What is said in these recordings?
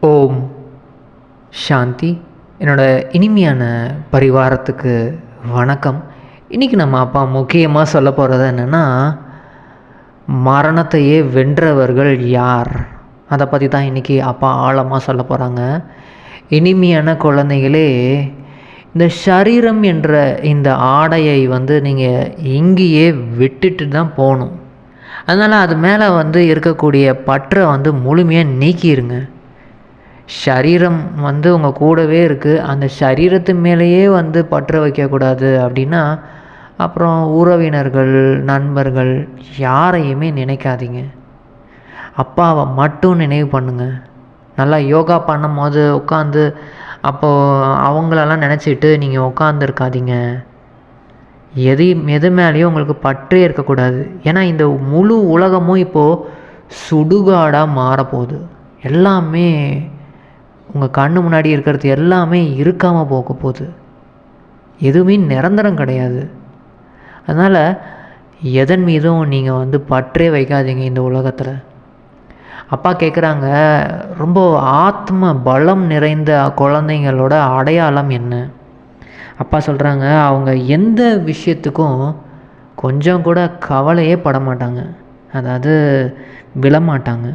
ஓம் சாந்தி. என்னோடய இனிமையான பரிவாரத்துக்கு வணக்கம். இன்றைக்கி நம்ம அப்பா முக்கியமாக சொல்ல போகிறது என்னென்னா, மரணத்தையே வென்றவர்கள் யார், அதை பற்றி தான் இன்றைக்கி அப்பா ஆழமாக சொல்ல போகிறாங்க. இனிமையான குழந்தைகளே, இந்த சரீரம் என்ற இந்த ஆடையை நீங்கள் இங்கேயே விட்டுட்டு தான் போகணும். அதனால் அது மேலே இருக்கக்கூடிய பற்றை முழுமையாக நீக்கிடுங்க. சரீரம் உங்கள் கூடவே இருக்குது, அந்த சரீரத்து மேலேயே பற்ற வைக்கக்கூடாது. அப்படின்னா அப்புறம் உறவினர்கள், நண்பர்கள் யாரையுமே நினைக்காதீங்க. அப்பாவை மட்டும் நினைவு பண்ணுங்கள். நல்லா யோகா பண்ணும் போது உட்காந்து அப்போது அவங்களெல்லாம் நினச்சிட்டு நீங்கள் உட்காந்துருக்காதீங்க. எது மேலேயும் உங்களுக்கு பற்றே இருக்கக்கூடாது. ஏன்னா இந்த முழு உலகமும் இப்போது சுடுகாடாக மாறப்போகுது. எல்லாமே உங்கள் கண்ணு முன்னாடி இருக்கிறது எல்லாமே இருக்காமல் போக போகுது. எதுவுமே நிரந்தரம் கிடையாது. அதனால் எதன் மீதும் நீங்கள் பற்றே வைக்காதீங்க. இந்த உலகத்தில் அப்பா கேட்குறாங்க, ரொம்ப ஆத்ம பலம் நிறைந்த குழந்தைங்களோட அடையாளம் என்ன? அப்பா சொல்கிறாங்க, அவங்க எந்த விஷயத்துக்கும் கொஞ்சம் கூட கவலையே பட மாட்டாங்க. அதாவது விழமாட்டாங்க.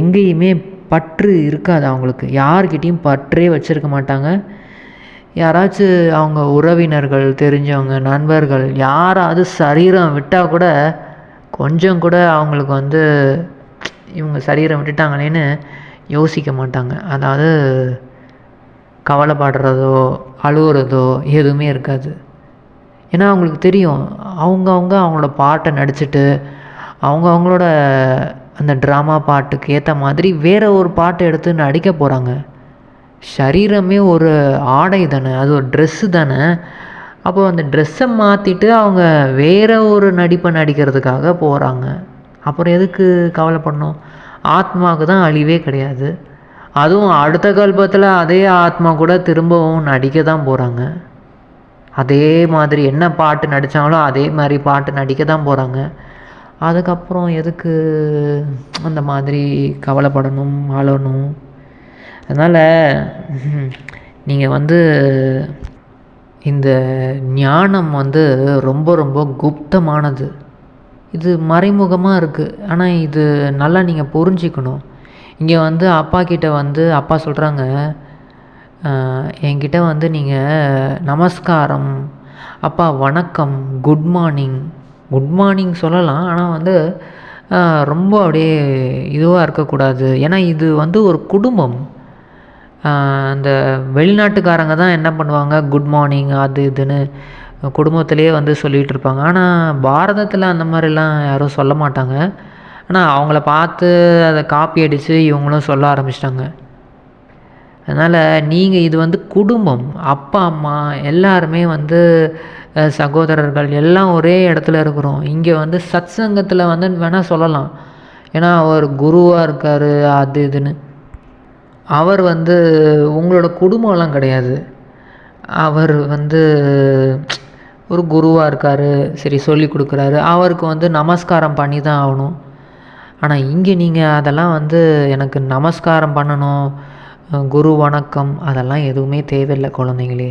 எங்கேயுமே பற்று இருக்காது அவங்களுக்கு. யார்கிட்டையும் பற்றே வச்சுருக்க மாட்டாங்க. யாராச்சும் அவங்க உறவினர்கள், தெரிஞ்சவங்க, நண்பர்கள் யாராவது சரீரம் விட்டால் கூட கொஞ்சம் கூட அவங்களுக்கு இவங்க சரீரம் விட்டுட்டாங்களேன்னு யோசிக்க மாட்டாங்க. அதாவது கவலைப்படுறதோ அழுகுறதோ எதுவுமே இருக்காது. ஏன்னா அவங்களுக்கு தெரியும், அவங்களோட பாட்டை நடிச்சுட்டு அவங்களோட அந்த ட்ராமா பாட்டுக்கு ஏற்ற மாதிரி வேறு ஒரு பாட்டை எடுத்து நடிக்க போகிறாங்க. சரீரமே ஒரு ஆடை தானே, அது ஒரு ட்ரெஸ்ஸு தானே. அப்போது அந்த ட்ரெஸ்ஸை மாற்றிட்டு அவங்க வேறு ஒரு நடிப்பை நடிக்கிறதுக்காக போகிறாங்க. அப்புறம் எதுக்கு கவலைப்படணும்? ஆத்மாவுக்கு தான் அழிவே கிடையாது. அதுவும் அடுத்த கல்பத்தில் அதே ஆத்மா கூட திரும்பவும் நடிக்க தான் போகிறாங்க. அதே மாதிரி என்ன பாட்டு நடித்தாங்களோ அதே மாதிரி பாட்டு நடிக்க தான் போகிறாங்க. அதுக்கப்புறம் எதுக்கு அந்த மாதிரி கவலைப்படணும், அழணும்? அதனால் நீங்கள் இந்த ஞானம் ரொம்ப ரொம்ப குப்தமானது. இது மறைமுகமாக இருக்குது. ஆனால் இது நல்லா நீங்கள் புரிஞ்சிக்கணும். இங்கே அப்பா கிட்ட அப்பா சொல்கிறாங்க, என்கிட்ட நீங்கள் நமஸ்காரம், அப்பா வணக்கம், குட் மார்னிங் சொல்லலாம். ஆனால் ரொம்ப அப்படியே இதுவாக இருக்கக்கூடாது. ஏன்னா இது ஒரு குடும்பம். அந்த வெளிநாட்டுக்காரங்க தான் என்ன பண்ணுவாங்க, குட் மார்னிங் அது இதுன்னு குடும்பத்திலே சொல்லிகிட்டு இருப்பாங்க. ஆனால் பாரதத்தில் அந்த மாதிரிலாம் யாரும் சொல்ல மாட்டாங்க. ஆனால் அவங்கள பார்த்து அதை காப்பி அடித்து இவங்களும் சொல்ல ஆரம்பிச்சிட்டாங்க. அதனால் நீங்கள் இது குடும்பம், அப்பா அம்மா எல்லாருமே சகோதரர்கள் எல்லாம் ஒரே இடத்துல இருக்கிறோம். இங்கே சத் சங்கத்தில் வேணால் சொல்லலாம். ஏன்னா அவர் குருவாக இருக்கார் அது இதுன்னு. அவர் உங்களோட குடும்பம்லாம் கிடையாது. அவர் ஒரு குருவாக இருக்கார், சரி சொல்லி கொடுக்குறாரு, அவருக்கு நமஸ்காரம் பண்ணி தான் ஆகணும். ஆனால் இங்கே நீங்கள் அதெல்லாம் எனக்கு நமஸ்காரம் பண்ணணும், குரு வணக்கம் அதெல்லாம் எதுவுமே தேவையில்லை குழந்தைங்களே.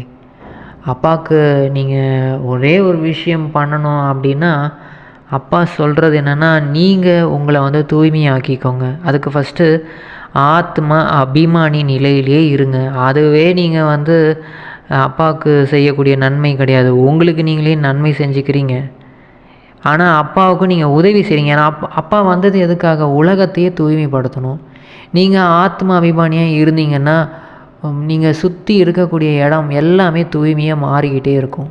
அப்பாவுக்கு நீங்கள் ஒரே ஒரு விஷயம் பண்ணணும் அப்படின்னா, அப்பா சொல்கிறது என்னென்னா, நீங்கள் உங்களை தூய்மையாக்கிக்கோங்க. அதுக்கு ஃபஸ்ட்டு ஆத்மா அபிமானி நிலையிலே இருங்க. அதுவே நீங்கள் அப்பாவுக்கு செய்யக்கூடிய நன்மை கிடையாது. உங்களுக்கு நீங்களே நன்மை செஞ்சுக்கிறீங்க. ஆனால் அப்பாவுக்கும் நீங்கள் உதவி செய்கிறீங்க. ஏன்னா அப்பா வந்தது எதுக்காக? உலகத்தையே தூய்மைப்படுத்தணும். நீங்கள் ஆத்மா அபிமானியாக இருந்தீங்கன்னா நீங்கள் சுற்றி இருக்கக்கூடிய இடம் எல்லாமே தூய்மையாக மாறிக்கிட்டே இருக்கும்.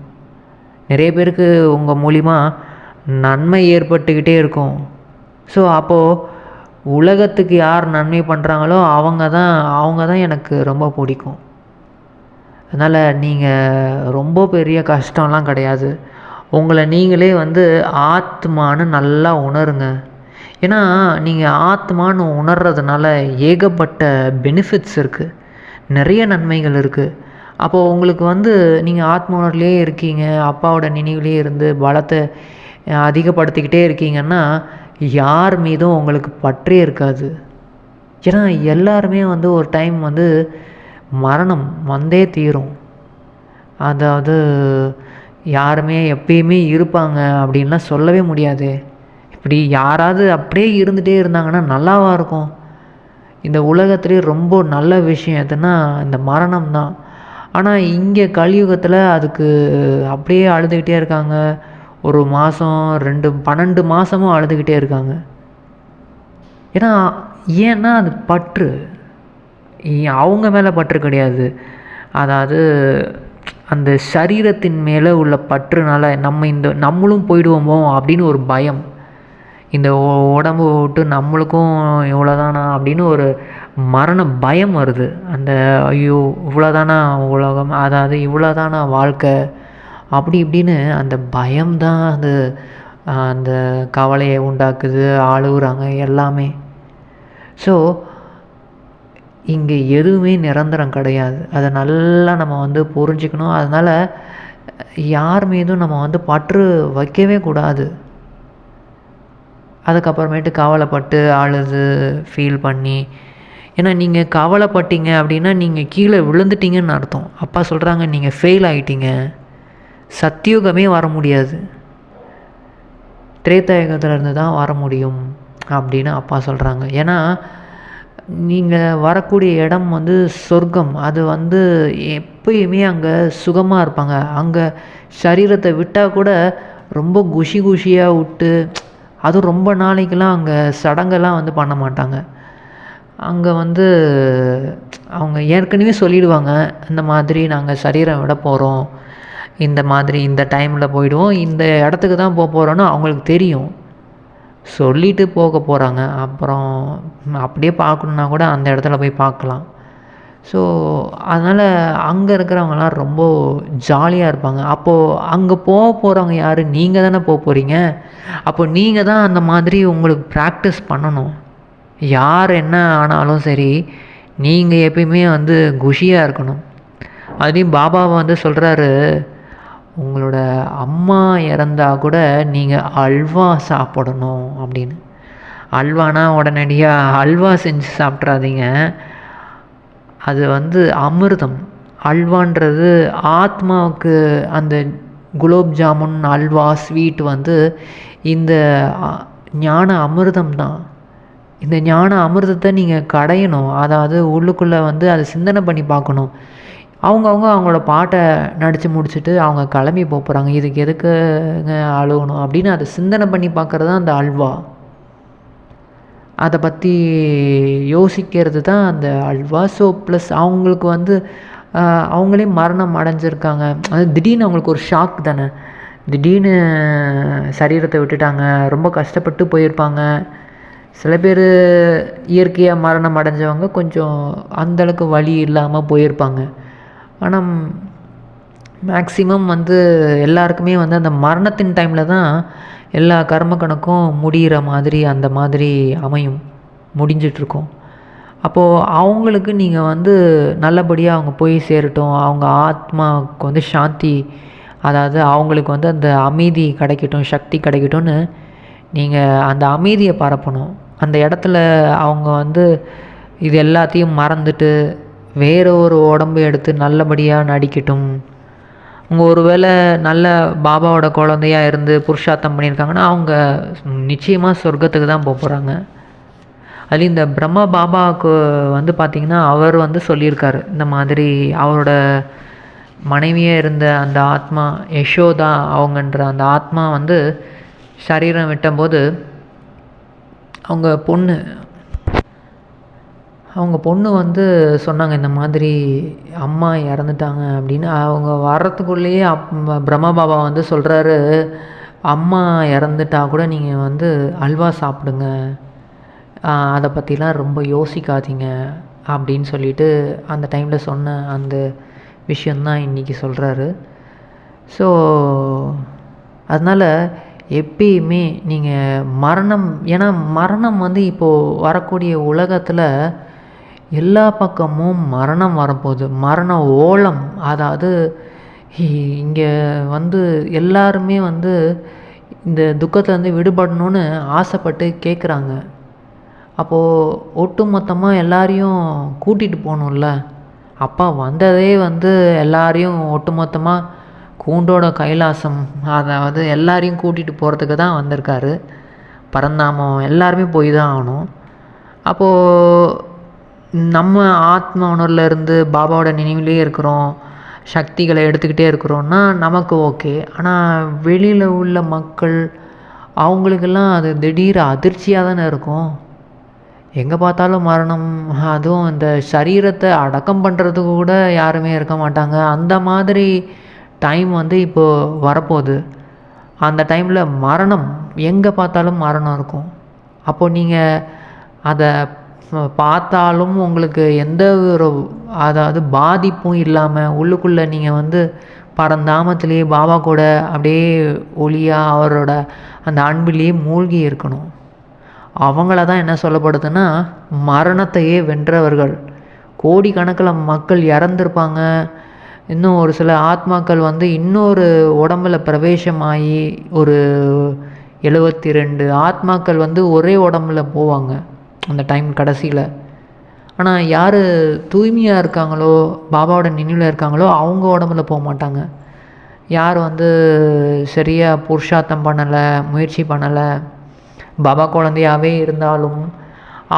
நிறைய பேருக்கு உங்கள் மூலிமா நன்மை ஏற்பட்டுக்கிட்டே இருக்கும். ஸோ அப்போது உலகத்துக்கு யார் நன்மை பண்ணுறாங்களோ அவங்க தான் எனக்கு ரொம்ப பிடிக்கும். அதனால் நீங்கள் ரொம்ப பெரிய கஷ்டம்லாம் கிடையாது. உங்களை நீங்களே ஆத்மான்னு நல்லா உணருங்க. ஏன்னா நீங்கள் ஆத்மான்னு உணர்றதுனால ஏகப்பட்ட பெனிஃபிட்ஸ் இருக்குது, நிறைய நன்மைகள் இருக்குது. அப்போது உங்களுக்கு நீங்கள் ஆத்ம உணர்விலே இருக்கீங்க, அப்பாவோட நினைவிலே இருந்து பலத்தை அதிகப்படுத்திக்கிட்டே இருக்கீங்கன்னா யார் மீதும் உங்களுக்கு பற்றே இருக்காது. ஏன்னா எல்லாருமே வந்து ஒரு டைம் வந்து மரணம் வந்தே தீரும். அதாவது யாருமே எப்பயுமே இருப்பாங்க அப்படின்லாம் சொல்லவே முடியாது. இப்படி யாராவது அப்படியே இருந்துகிட்டே இருந்தாங்கன்னா நல்லாவா இருக்கும்? இந்த உலகத்திலே ரொம்ப நல்ல விஷயம் எதுன்னா இந்த மரணம் தான். ஆனால் இங்கே கலியுகத்தில் அதுக்கு அப்படியே அழுதுகிட்டே இருக்காங்க. ஒரு மாதம் 12 மாதமும் அழுதுகிட்டே இருக்காங்க. ஏன்னா ஏன்னா அது பற்று. அவங்க மேலே பற்று கிடையாது. அதாவது அந்த சரீரத்தின் மேலே உள்ள பற்றுனால நம்மளும் போயிடுவோமோ அப்படின்னு ஒரு பயம். இந்த உடம்பு விட்டு நம்மளுக்கும் இவ்வளோதானா அப்படின்னு ஒரு மரண பயம் வருது. அந்த ஐயோ இவ்வளோதானா உலகம், அதாவது இவ்வளோதானா வாழ்க்கை, அப்படி இப்படின்னு அந்த பயம்தான் அந்த கவலையை உண்டாக்குது, அழுகுறாங்க எல்லாமே. ஸோ இங்கே எதுவுமே நிரந்தரம் கிடையாது. அதை நல்லா நம்ம வந்து புரிஞ்சுக்கணும். அதனால் யார் மீதும் நம்ம வந்து பற்று வைக்கவே கூடாது. அதுக்கப்புறமேட்டு கவலைப்பட்டு அழுது ஃபீல் பண்ணி, ஏன்னா நீங்கள் கவலைப்பட்டீங்க அப்படின்னா நீங்கள் கீழே விழுந்துட்டீங்கன்னு அர்த்தம். அப்பா சொல்கிறாங்க நீங்கள் ஃபெயில் ஆகிட்டீங்க, சத்தியுகமே வர முடியாது, திரேதாயுகத்திலேருந்து தான் வர முடியும் அப்படின்னு அப்பா சொல்கிறாங்க. ஏன்னா நீங்கள் வரக்கூடிய இடம் வந்து சொர்க்கம். அது வந்து எப்பயுமே அங்கே சுகமாக இருப்பாங்க. அங்கே சரீரத்தை விட்டால் கூட ரொம்ப குஷியாக விட்டு, அதுவும் ரொம்ப நாளைக்கெல்லாம் அங்கே சடங்கெல்லாம் வந்து பண்ண மாட்டாங்க. அங்கே வந்து அவங்க ஏற்கனவே சொல்லிடுவாங்க, இந்த மாதிரி நாங்கள் சரீரம் விட போகிறோம், இந்த மாதிரி இந்த டைமில் போயிடுவோம், இந்த இடத்துக்கு தான் போகிறோன்னு அவங்களுக்கு தெரியும். சொல்லிட்டு போக போகிறாங்க. அப்புறம் அப்படியே பார்க்கணுன்னா கூட அந்த இடத்துல போய் பார்க்கலாம். ஸோ அதனால் அங்கே இருக்கிறவங்கலாம் ரொம்ப ஜாலியாக இருப்பாங்க. அப்போது அங்கே போகிறவங்க யார்? நீங்கள் தானே போகிறீங்க. அப்போ நீங்கள் தான் அந்த மாதிரி உங்களுக்கு ப்ராக்டிஸ் பண்ணணும். யார் என்ன ஆனாலும் சரி, நீங்கள் எப்பயுமே வந்து குஷியாக இருக்கணும். அதுலேயும் பாபா வந்து சொல்கிறாரு, உங்களோட அம்மா இறந்தால் கூட நீங்கள் அல்வா சாப்பிடணும் அப்படின்னு. அல்வானா உடனடியாக அல்வா செஞ்சு சாப்பிட்றாதீங்க. அது வந்து அமிர்தம். அல்வான்றது ஆத்மாவுக்கு அந்த குலோப் ஜாமுன், அல்வா, ஸ்வீட் வந்து இந்த ஞான அமிர்தம் தான். இந்த ஞான அமிர்தத்தை நீங்கள் கடையணும். அதாவது உள்ளுக்குள்ளே வந்து அதை சிந்தனை பண்ணி பார்க்கணும். அவங்களோட பாட்டை நடித்து முடிச்சுட்டு அவங்க கிளம்பி போகிறாங்க. இதுக்கு எதுக்குங்க அழுகணும் அப்படின்னு அதை சிந்தனை பண்ணி பார்க்குறது தான் அந்த அல்வா. அதை பற்றி யோசிக்கிறது தான் அந்த அல்வா. ஸோ ப்ளஸ் அவங்களுக்கு வந்து அவங்களே மரணம் அடைஞ்சிருக்காங்க. அது திடீர்னு அவங்களுக்கு ஒரு ஷாக் தானே. திடீர்னு சரீரத்தை விட்டுட்டாங்க, ரொம்ப கஷ்டப்பட்டு போயிருப்பாங்க. சில பேர் இயற்கையாக மரணம் அடைஞ்சவங்க கொஞ்சம் அந்தளவுக்கு வலி இல்லாமல் போயிருப்பாங்க. ஆனால் மேக்ஸிமம் வந்து எல்லாருக்குமே வந்து அந்த மரணத்தின் டைமில் தான் எல்லா கர்ம கணக்கும் முடிகிற மாதிரி அந்த மாதிரி அமையும், முடிஞ்சிட்ருக்கும். அப்போது அவங்களுக்கு நீங்கள் வந்து நல்லபடியாக அவங்க போய் சேரட்டும், அவங்க ஆத்மாவுக்கு வந்து சாந்தி, அதாவது அவங்களுக்கு வந்து அந்த அமைதி கிடைக்கட்டும், சக்தி கிடைக்கட்டும்னு நீங்கள் அந்த அமைதியை பரப்பணும். அந்த இடத்துல அவங்க வந்து இது எல்லாத்தையும் மறந்துட்டு வேறு ஒரு உடம்பு எடுத்து நல்லபடியாக நடிக்கட்டும். அவங்க ஒரு வேளை நல்ல பாபாவோட குழந்தையாக இருந்து புருஷார்த்தம் பண்ணியிருக்காங்கன்னா அவங்க நிச்சயமாக சொர்க்கத்துக்கு தான் போகிறாங்க. அதுலேயும் இந்த பிரம்மா பாபாவுக்கு வந்து பார்த்திங்கன்னா அவர் வந்து சொல்லியிருக்காரு, இந்த மாதிரி அவரோட மனைவியாக இருந்த அந்த ஆத்மா யசோதா அவங்கன்ற அந்த ஆத்மா வந்து சரீரம் விட்டம்போது அவங்க பொண்ணு வந்து சொன்னாங்க, இந்த மாதிரி அம்மா இறந்துட்டாங்க அப்படின்னு. அவங்க வர்றதுக்குள்ளேயே பிரம்மா பாபா வந்து சொல்கிறாரு, அம்மா இறந்துட்டா கூட நீங்கள் வந்து அல்வா சாப்பிடுங்க, அதை பற்றிலாம் ரொம்ப யோசிக்காதீங்க அப்படின்னு சொல்லிட்டு அந்த டைமில் சொன்ன அந்த விஷயந்தான் இன்றைக்கி சொல்கிறாரு. ஸோ அதனால் எப்பயுமே நீங்கள் ஏன்னா மரணம் வந்து இப்போது வரக்கூடிய உலகத்தில் எல்லா பக்கமும் மரணம் வரப்போகுது. மரண ஓலம். அதாவது இங்கே வந்து எல்லாருமே வந்து இந்த துக்கத்துலேருந்து விடுபடணும்னு ஆசைப்பட்டு கேட்குறாங்க. அப்போது ஒட்டு மொத்தமாக எல்லாரையும் கூட்டிகிட்டு போகணும்ல. அப்பா வந்ததே வந்து எல்லாரையும் ஒட்டு மொத்தமாக கூண்டோட கைலாசம், அதாவது எல்லாரையும் கூட்டிகிட்டு போகிறதுக்கு தான் வந்திருக்காரு. பரந்தாமம் எல்லாருமே போய் தான் ஆகணும். அப்போது நம்ம ஆத்ம உணர்வில் இருந்து பாபாவோட நினைவிலே இருக்கிறோம், சக்திகளை எடுத்துக்கிட்டே இருக்கிறோன்னா நமக்கு ஓகே. ஆனால் வெளியில் உள்ள மக்கள் அவங்களுக்கெல்லாம் அது திடீர் அதிர்ச்சியாக தானே இருக்கும். எங்கே பார்த்தாலும் மரணம், அதுவும் இந்த சரீரத்தை அடக்கம் பண்ணுறதுக்கு கூட யாருமே இருக்க மாட்டாங்க. அந்த மாதிரி டைம் வந்து இப்போது வரப்போகுது. அந்த டைமில் மரணம், எங்கே பார்த்தாலும் மரணம் இருக்கும். அப்போது நீங்கள் அதை பார்த்தாலும் உங்களுக்கு எந்த ஒரு அதாவது பாதிப்பும் இல்லாமல் உள்ளுக்குள்ளே நீங்கள் வந்து பரந்தாமத்திலேயே பாபா கூட அப்படியே ஒளியாக அவரோட அந்த அன்பிலேயே மூழ்கி இருக்கணும். அவங்கள தான் என்ன சொல்லப்படுதுன்னா மரணத்தையே வென்றவர்கள். கோடிக்கணக்கில் மக்கள் இறந்துருப்பாங்க. இன்னும் ஒரு சில ஆத்மாக்கள் வந்து இன்னொரு உடம்பில் பிரவேசமாகி ஒரு 72 ஆத்மாக்கள் வந்து ஒரே உடம்புல போவாங்க அந்த டைம் கடைசியில். ஆனால் யார் தூய்மையாக இருக்காங்களோ, பாபாவோட நினைவில் இருக்காங்களோ, அவங்க உடம்புல போக மாட்டாங்க. யார் வந்து சரியாக புருஷார்த்தம் பண்ணலை, முயற்சி பண்ணலை, பாபா குழந்தையாகவே இருந்தாலும்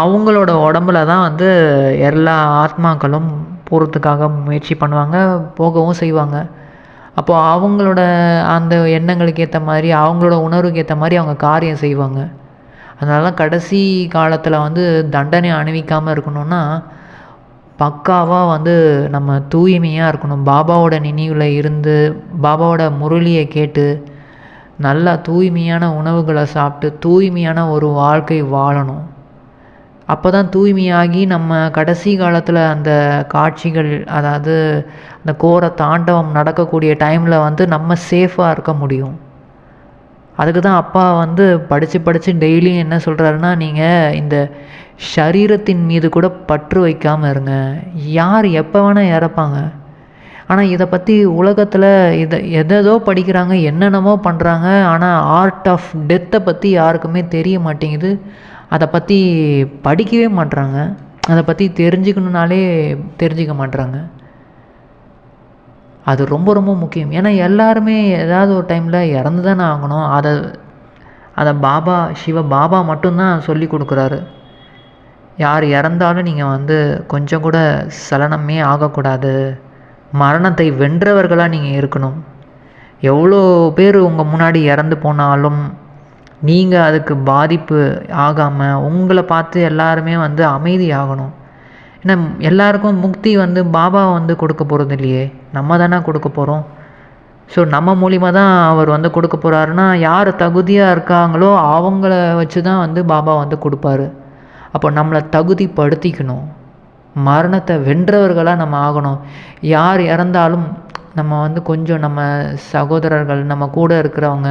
அவங்களோட உடம்புல தான் வந்து எல்லா ஆத்மாக்களும் போகிறதுக்காக முயற்சி பண்ணுவாங்க, போகவும் செய்வாங்க. அப்போது அவங்களோட அந்த எண்ணங்களுக்கு ஏற்ற மாதிரி, அவங்களோட உணர்வுக்கு ஏற்ற மாதிரி அவங்க காரியம் செய்வாங்க. அதனால கடைசி காலத்தில் வந்து தண்டனை அணிவிக்காமல் இருக்கணும்னா பக்காவாக வந்து நம்ம தூய்மையாக இருக்கணும். பாபாவோட நினைவில் இருந்து பாபாவோட முரளியை கேட்டு நல்லா தூய்மையான உணவுகளை சாப்பிட்டு தூய்மையான ஒரு வாழ்க்கை வாழணும். அப்போ தான் தூய்மையாகி நம்ம கடைசி காலத்தில் அந்த காட்சிகள், அதாவது அந்த கோர தாண்டவம் நடக்கக்கூடிய டைமில் வந்து நம்ம சேஃபாக இருக்க முடியும். அதுக்கு தான் அப்பா வந்து படித்து டெய்லியும் என்ன சொல்கிறாருன்னா, நீங்கள் இந்த சரீரத்தின் மீது கூட பற்று வைக்காமல் இருங்க. யார் எப்போ வேணால் இறப்பாங்க. ஆனால் இதை பற்றி உலகத்தில் எதோ படிக்கிறாங்க, என்னென்னமோ பண்ணுறாங்க. ஆனால் ஆர்ட் ஆஃப் டெத்தை பற்றி யாருக்குமே தெரிய மாட்டேங்குது. அதை பற்றி படிக்கவே மாட்றாங்க. அதை பற்றி தெரிஞ்சுக்கணுன்னாலே தெரிஞ்சிக்க மாட்றாங்க. அது ரொம்ப ரொம்ப முக்கியம். ஏன்னா எல்லாருமே ஏதாவது ஒரு டைமில் இறந்து தானே ஆகணும். அதை பாபா பாபா மட்டும்தான் சொல்லி கொடுக்குறாரு. யார் இறந்தாலும் நீங்கள் வந்து கொஞ்சம் கூட சலனமே ஆகக்கூடாது. மரணத்தை வென்றவர்களாக நீங்கள் இருக்கணும். எவ்வளோ பேர் உங்கள் முன்னாடி இறந்து போனாலும் நீங்கள் அதுக்கு பாதிப்பு ஆகாமல் உங்களை பார்த்து எல்லாருமே வந்து அமைதி ஆகணும். ஏன்னா எல்லாருக்கும் முக்தி வந்து பாபா வந்து கொடுக்க போகிறது இல்லையே, நம்ம தானே கொடுக்க போகிறோம். ஸோ நம்ம மூலிமா தான் அவர் வந்து கொடுக்க போகிறாருன்னா யார் தகுதியாக இருக்காங்களோ அவங்கள வச்சு தான் வந்து பாபா வந்து கொடுப்பாரு. அப்போ நம்மளை தகுதிப்படுத்திக்கணும். மரணத்தை வென்றவர்களாக நம்ம ஆகணும். யார் இறந்தாலும் நம்ம வந்து கொஞ்சம் நம்ம சகோதரர்கள், நம்ம கூட இருக்கிறவங்க,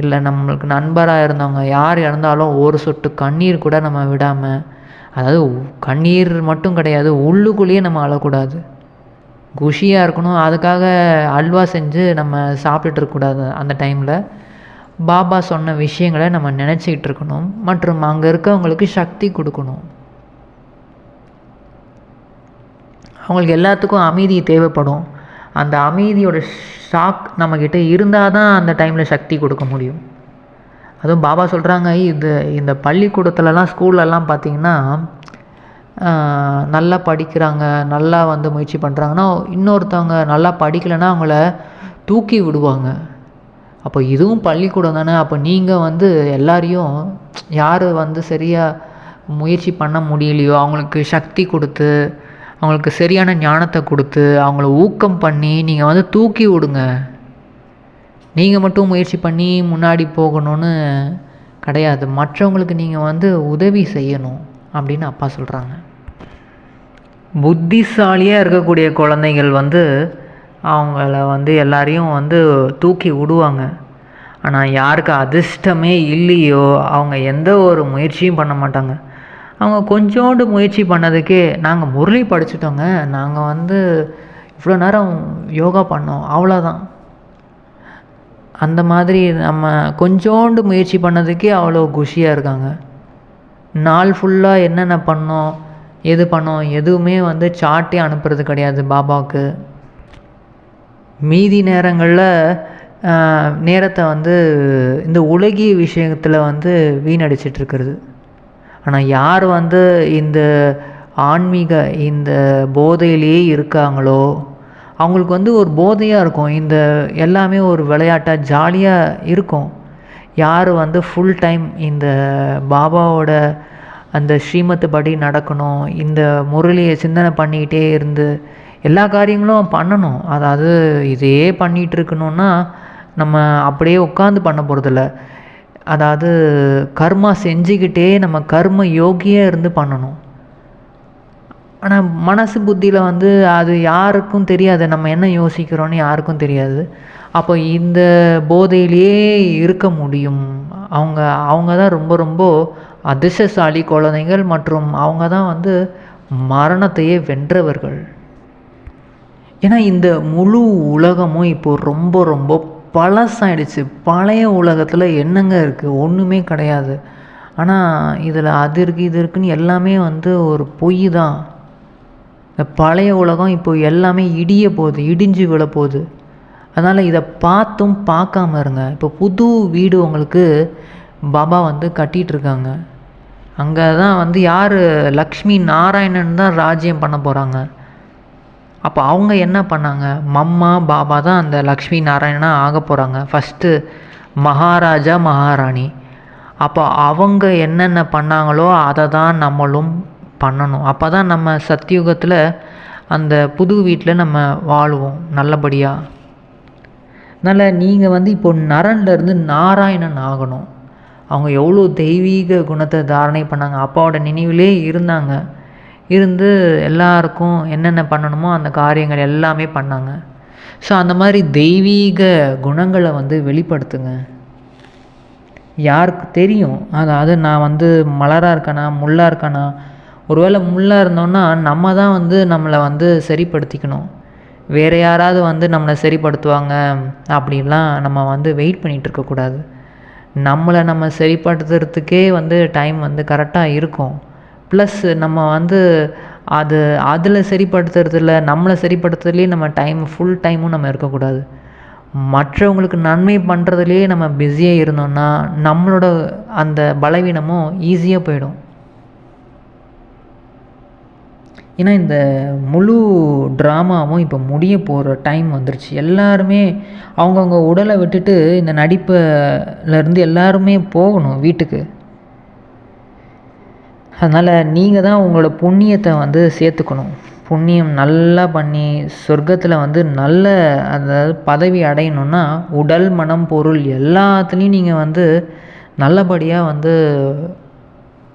இல்லை நம்மளுக்கு நண்பராக இருந்தவங்க யார் இறந்தாலும் ஒரு சொட்டு கண்ணீர் கூட நம்ம விடாமல், அதாவது கண்ணீர் மட்டும் கிடையாது, உள்ளுக்குள்ளேயே நம்ம அழக்கூடாது, குஷியாக இருக்கணும். அதுக்காக அல்வா செஞ்சு நம்ம சாப்பிட்டுட்டு இருக்கக்கூடாது. அந்த டைமில் பாபா சொன்ன விஷயங்களை நம்ம நினச்சிக்கிட்டு இருக்கணும். மற்றும் அங்கே இருக்கவங்களுக்கு சக்தி கொடுக்கணும். அவங்களுக்கு எல்லாத்துக்கும் அமைதி தேவைப்படும். அந்த அமைதியோட ஷாக் நம்மக்கிட்ட இருந்தால் தான் அந்த டைமில் சக்தி கொடுக்க முடியும். அதுவும் பாபா சொல்கிறாங்க, இந்த பள்ளிக்கூடத்துலலாம் ஸ்கூல்லலாம் பார்த்திங்கன்னா நல்லா படிக்கிறாங்க, நல்லா வந்து முயற்சி பண்ணுறாங்கன்னா இன்னொருத்தவங்க நல்லா படிக்கலைன்னா அவங்கள தூக்கி விடுவாங்க. அப்போ இதுவும் பள்ளிக்கூடம் தானே. அப்போ நீங்கள் வந்து எல்லாரையும் யார் வந்து சரியாக முயற்சி பண்ண முடியலையோ அவங்களுக்கு சக்தி கொடுத்து, அவங்களுக்கு சரியான ஞானத்தை கொடுத்து, அவங்கள ஊக்கம் பண்ணி நீங்கள் வந்து தூக்கி விடுங்க. நீங்கள் மட்டும் முயற்சி பண்ணி முன்னாடி போகணும்னு கிடையாது, மற்றவங்களுக்கு நீங்கள் வந்து உதவி செய்யணும் அப்படின்னு அப்பா சொல்கிறாங்க. புத்திசாலியாக இருக்கக்கூடிய குழந்தைகள் வந்து அவங்கள வந்து எல்லாரையும் வந்து தூக்கி விடுவாங்க. ஆனால் யாருக்கு அதிர்ஷ்டமே இல்லையோ அவங்க எந்த ஒரு முயற்சியும் பண்ண மாட்டாங்க. அவங்க கொஞ்சோண்டு முயற்சி பண்ணதுக்கே நாங்கள் முரளி படிச்சுட்டோங்க, நாங்கள் வந்து இவ்வளோ நேரம் யோகா பண்ணோம், அவ்வளோதான். அந்த மாதிரி நம்ம கொஞ்சோண்டு முயற்சி பண்ணதுக்கே அவ்வளோ குஷியாக இருக்காங்க. நாள் ஃபுல்லாக என்னென்ன பண்ணோம், எது பண்ணோம், எதுவுமே வந்து சார்ட்டே அனுப்புறது கிடையாது பாபாவுக்கு. மீதி நேரங்களில் நேரத்தை வந்து இந்த உலகிய விஷயத்தில் வந்து வீணடிச்சிட்ருக்கிறது. ஆனால் யார் வந்து இந்த ஆன்மீக இந்த போதையிலேயே இருக்காங்களோ அவங்களுக்கு வந்து ஒரு போதையாக இருக்கும். இந்த எல்லாமே ஒரு விளையாட்டாக ஜாலியாக இருக்கும். யார் வந்து ஃபுல் டைம் இந்த பாபாவோட அந்த ஸ்ரீமத்து படி நடக்கணும், இந்த முரளியை சிந்தனை பண்ணிக்கிட்டே இருந்து எல்லா காரியங்களும் பண்ணணும். அதாவது இதையே பண்ணிகிட்டு இருக்கணும்னா நம்ம அப்படியே உட்காந்து பண்ண போகிறதில்ல. அதாவது கர்மா செஞ்சுக்கிட்டே நம்ம கர்ம யோகியாக இருந்து பண்ணணும். ஆனால் மனசு புத்தியில் வந்து அது யாருக்கும் தெரியாது, நம்ம என்ன யோசிக்கிறோன்னு யாருக்கும் தெரியாது. அப்போ இந்த போதையிலேயே இருக்க முடியும். அவங்க தான் ரொம்ப ரொம்ப அதிர்ஷ்டசாலி குழந்தைகள், மற்றும் அவங்க தான் வந்து மரணத்தையே வென்றவர்கள். ஏன்னா இந்த முழு உலகமும் இப்போது ரொம்ப ரொம்ப பழசாயிடுச்சு. பழைய உலகத்தில் என்னங்க இருக்குது? ஒன்றுமே கிடையாது. ஆனால் இதில் அது இருக்குது இது இருக்குதுன்னு எல்லாமே வந்து ஒரு பொய் தான். இந்த பழைய உலகம் இப்போ எல்லாமே இடிஞ்சு விழப்போகுது. அதனால் இதை பார்த்தும் பார்க்காம இருங்க. இப்போ புது வீடு உங்களுக்கு பாபா வந்து கட்டிகிட்ருக்காங்க. அங்கே தான் வந்து யார் லக்ஷ்மி நாராயணன் தான் ராஜ்யம் பண்ண போகிறாங்க. அப்போ அவங்க என்ன பண்ணாங்க, மம்மா பாபா தான் அந்த லக்ஷ்மி நாராயணனாக ஆக போகிறாங்க. ஃபஸ்ட்டு மகாராஜா மகாராணி. அப்போ அவங்க என்னென்ன பண்ணாங்களோ அதை தான் நம்மளும் பண்ணணும். அப்போ தான் நம்ம சத்தியுகத்தில் அந்த புது வீட்டில் நம்ம வாழுவோம் நல்லபடியாக. அதனால் நீங்கள் வந்து இப்போ நரன்லேருந்து நாராயணன் ஆகணும். அவங்க எவ்வளோ தெய்வீக குணத்தை தாரணை பண்ணாங்க, அப்பாவோட நினைவிலே இருந்தாங்க. இருந்து எல்லாருக்கும் என்னென்ன பண்ணணுமோ அந்த காரியங்கள் எல்லாமே பண்ணாங்க. ஸோ அந்த மாதிரி தெய்வீக குணங்களை வந்து வெளிப்படுத்துங்க. யாருக்கு தெரியும், அதாவது நான் வந்து மலராக இருக்கேனா முள்ளாக இருக்கேனா? ஒருவேளை முள்ளாக இருந்தோன்னா நம்ம தான் வந்து நம்மளை வந்து சரிப்படுத்திக்கணும். வேறு யாராவது வந்து நம்மளை சரிப்படுத்துவாங்க அப்படின்லாம் நம்ம வந்து வெயிட் பண்ணிகிட்டு இருக்கக்கூடாது. நம்மளை நம்ம சரிப்படுத்துறதுக்கே வந்து டைம் வந்து கரெக்டாக இருக்கும். ப்ளஸ் நம்ம வந்து அதில் சரிப்படுத்துறதில்ல, நம்மளை சரிப்படுத்துறதுலேயே நம்ம ஃபுல் டைமும் நம்ம இருக்கக்கூடாது. மற்றவங்களுக்கு நன்மை பண்ணுறதுலேயே நம்ம பிஸியாக இருந்தோம்னா நம்மளோட அந்த பலவீனமும் ஈஸியாக போயிடும். ஏன்னா இந்த முழு ட்ராமாவும் இப்போ முடிய போகிற டைம் வந்துருச்சு. எல்லாருமே அவங்கவுங்க உடலை விட்டுட்டு இந்த நடிப்புலேருந்து எல்லாருமே போகணும் வீட்டுக்கு. அதனால் நீங்கள் தான் உங்களோட புண்ணியத்தை வந்து சேர்த்துக்கணும். புண்ணியம் நல்லா பண்ணி சொர்க்கத்தில் வந்து நல்ல அதாவது பதவி அடையணுன்னா உடல் மனம் பொருள் எல்லாத்துலேயும் நீங்கள் வந்து நல்லபடியாக வந்து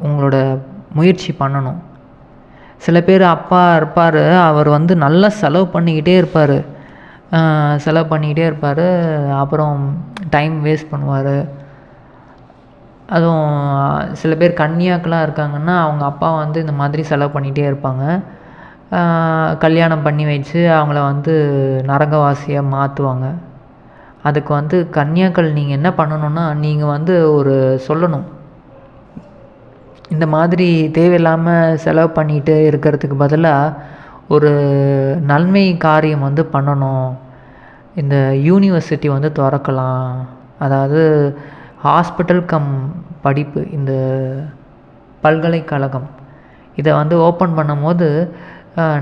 உங்களோட முயற்சி பண்ணணும். சில பேர் அப்பா இருப்பார், அவர் வந்து நல்லா செலவு பண்ணிக்கிட்டே இருப்பார், அப்புறம் டைம் வேஸ்ட் பண்ணுவார். அதுவும் சில பேர் கன்னியாக்கெலாம் இருக்காங்கன்னா அவங்க அப்பா வந்து இந்த மாதிரி செலவு பண்ணிகிட்டே இருப்பாங்க. கல்யாணம் பண்ணி வச்சு அவங்கள வந்து நரகவாசியாக மாற்றுவாங்க. அதுக்கு வந்து கன்னியாக்கள் நீங்கள் என்ன பண்ணணுன்னா, நீங்கள் வந்து ஒரு சொல்லணும், இந்த மாதிரி தேவையில்லாமல் செலவு பண்ணிட்டு இருக்கிறதுக்கு பதிலாக ஒரு நன்மை காரியம் வந்து பண்ணணும். இந்த யூனிவர்சிட்டி வந்து திறக்கலாம், அதாவது ஹாஸ்பிட்டல் கம் படிப்பு, இந்த பல்கலைக்கழகம் இதை வந்து ஓப்பன் பண்ணும்போது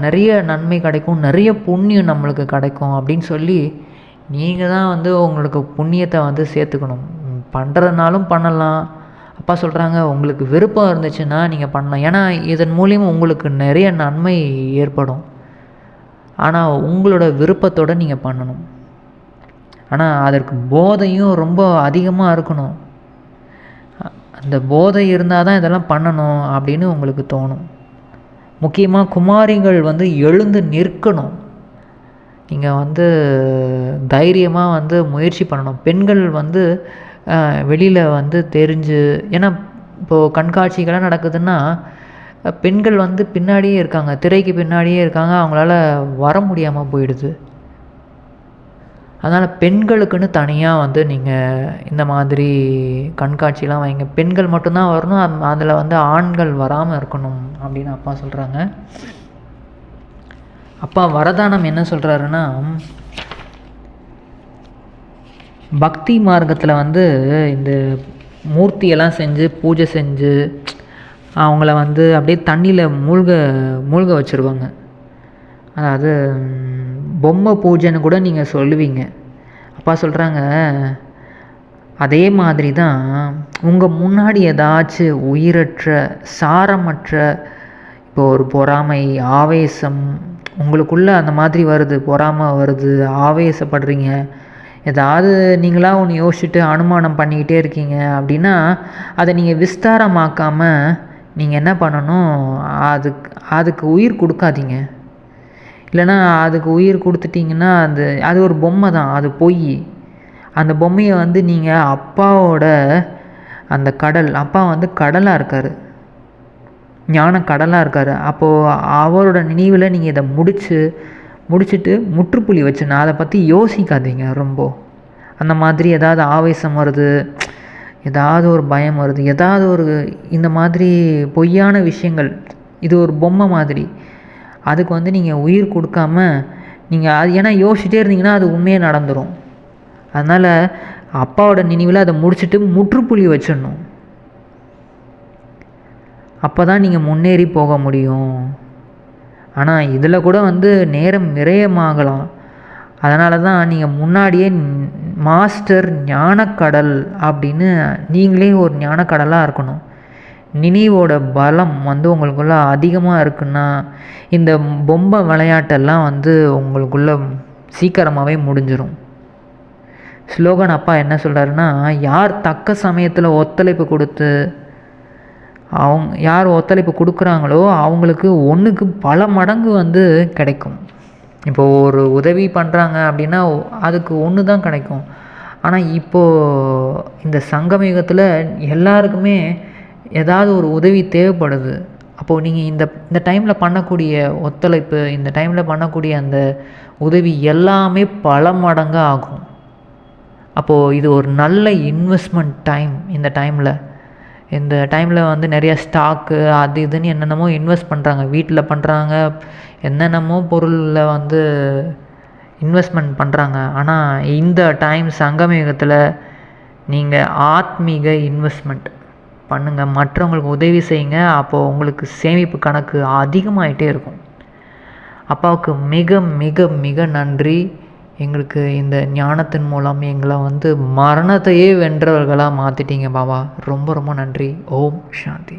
நிறைய நன்மை கிடைக்கும், நிறைய புண்ணியம் நம்மளுக்கு கிடைக்கும் அப்படின்னு சொல்லி நீங்கள் தான் வந்து உங்களுக்கு புண்ணியத்தை வந்து சேர்த்துக்கணும். பண்ணுறதுனாலும் பண்ணலாம். அப்பா சொல்கிறாங்க, உங்களுக்கு விருப்பம் இருந்துச்சுன்னா நீங்கள் பண்ணலாம். ஏன்னா இதன் மூலியம் உங்களுக்கு நிறைய நன்மை ஏற்படும். ஆனால் உங்களோட விருப்பத்தோடு நீங்கள் பண்ணணும். ஆனால் அதற்கு போதையும் ரொம்ப அதிகமாக இருக்கணும். அந்த போதை இருந்தால் தான் இதெல்லாம் பண்ணணும் அப்படின்னு உங்களுக்கு தோணும். முக்கியமாக குமாரிகள் வந்து எழுந்து நிற்கணும். நீங்கள் வந்து தைரியமாக வந்து முயற்சி பண்ணணும். பெண்கள் வந்து வெளியில் வந்து தெரிஞ்சு, ஏன்னா இப்போது கண்காட்சிகள்லாம் நடக்குதுன்னா பெண்கள் வந்து பின்னாடியே இருக்காங்க, திரைக்கு பின்னாடியே இருக்காங்க, அவங்களால வர முடியாமல் போயிடுது. அதனால் பெண்களுக்குன்னு தனியாக வந்து நீங்கள் இந்த மாதிரி கண்காட்சிலாம் வைங்க. பெண்கள் மட்டும்தான் வரணும், அதில் வந்து ஆண்கள் வராமல் இருக்கணும் அப்படின்னு அப்பா சொல்கிறாங்க. அப்பா வரதானம் என்ன சொல்கிறாருன்னா, பக்தி மார்க்கத்தில் வந்து இந்த மூர்த்தியெல்லாம் செஞ்சு பூஜை செஞ்சு அவங்கள வந்து அப்படியே தண்ணியில் மூழ்க வச்சுருவாங்க. அதாவது பொம்மை பூஜைன்னு கூட நீங்கள் சொல்லுவீங்க. அப்பா சொல்கிறாங்க, அதே மாதிரி தான் உங்கள் முன்னாடி ஏதாச்சும் உயிரற்ற சாரமற்ற இப்போ ஒரு பொறாமை ஆவேசம் உங்களுக்குள்ளே அந்த மாதிரி வருது, பொறாமை வருது, ஆவேசப்படுறீங்க, ஏதாவது நீங்களாக ஒன்று யோசிச்சுட்டு அனுமானம் பண்ணிக்கிட்டே இருக்கீங்க அப்படின்னா அதை நீங்கள் விஸ்தாரமாக்காமல் நீங்கள் என்ன பண்ணணும், அதுக்கு உயிர் கொடுக்காதீங்க. இல்லைன்னா அதுக்கு உயிர் கொடுத்துட்டிங்கன்னா அது ஒரு பொம்மை தான், அது பொய். அந்த பொம்மையை வந்து நீங்கள் அப்பாவோட அந்த அப்பா வந்து கடலாக இருக்கார், ஞான கடலாக இருக்கார். அப்போது அவரோட நினைவில் நீங்கள் இதை முடிச்சுட்டு முற்றுப்புள்ளி வச்சுன்னா அதை பற்றி யோசிக்காதீங்க. ரொம்ப அந்த மாதிரி ஏதாவது ஆவேசம் வருது, ஏதாவது ஒரு பயம் வருது, ஏதாவது ஒரு இந்த மாதிரி பொய்யான விஷயங்கள், இது ஒரு பொம்மை மாதிரி, அதுக்கு வந்து நீங்கள் உயிர் கொடுக்காம நீங்கள் அது ஏன்னா யோசிச்சுட்டே இருந்தீங்கன்னா அது உண்மையாக நடந்துடும். அதனால் அப்பாவோட நினைவில் அதை முடிச்சுட்டு முற்றுப்புள்ளி வச்சிடணும். அப்போ தான் நீங்கள் முன்னேறி போக முடியும். ஆனால் இதில் கூட வந்து நேரம் விரயமாகலாம். அதனால தான் நீங்கள் முன்னாடியே மாஸ்டர் ஞானக்கடல் அப்படின்னு நீங்களே ஒரு ஞானக்கடலாக இருக்கணும். நினைவோட பலம் வந்து உங்களுக்குள்ளே அதிகமாக இருக்குன்னா இந்த பொம்மை விளையாட்டெல்லாம் வந்து உங்களுக்குள்ளே சீக்கிரமாகவே முடிஞ்சிடும். ஸ்லோகன் அப்பா என்ன சொல்கிறாருன்னா, யார் தக்க சமயத்தில் ஒத்துழைப்பு கொடுத்து யார் ஒத்துழைப்பு கொடுக்குறாங்களோ அவங்களுக்கு ஒன்றுக்கு பல மடங்கு வந்து கிடைக்கும். இப்போது ஒரு உதவி பண்ணுறாங்க அப்படின்னா அதுக்கு ஒன்று தான் கிடைக்கும். ஆனால் இப்போது இந்த சங்கமயுகத்தில் எல்லாருக்குமே ஏதாவது ஒரு உதவி தேவைப்படுது. அப்போது நீங்கள் இந்த டைமில் பண்ணக்கூடிய ஒத்துழைப்பு, இந்த டைமில் பண்ணக்கூடிய அந்த உதவி எல்லாமே பல மடங்கு ஆகும். அப்போது இது ஒரு நல்ல இன்வெஸ்ட்மெண்ட் டைம். இந்த டைமில் வந்து நிறைய ஸ்டாக்கு அது இதுன்னு என்னென்னமோ இன்வெஸ்ட் பண்ணுறாங்க, வீட்டில் பண்ணுறாங்க, என்னென்னமோ பொருளில் வந்து இன்வெஸ்ட்மெண்ட் பண்ணுறாங்க. ஆனால் இந்த டைம் சங்கமயுகத்தில் நீங்கள் ஆத்மீக இன்வெஸ்ட்மெண்ட் பண்ணுங்கள், மற்றவங்களுக்கு உதவி செய்யுங்க. அப்போது உங்களுக்கு சேமிப்பு கணக்கு அதிகமாகிட்டே இருக்கும். அப்பாவுக்கு மிக மிக மிக நன்றி. எங்களுக்கு இந்த ஞானத்தின் மூலம் எங்களை வந்து மரணத்தையே வென்றவர்களாக மாற்றிட்டீங்க பாபா. ரொம்ப ரொம்ப நன்றி. ஓம் சாந்தி.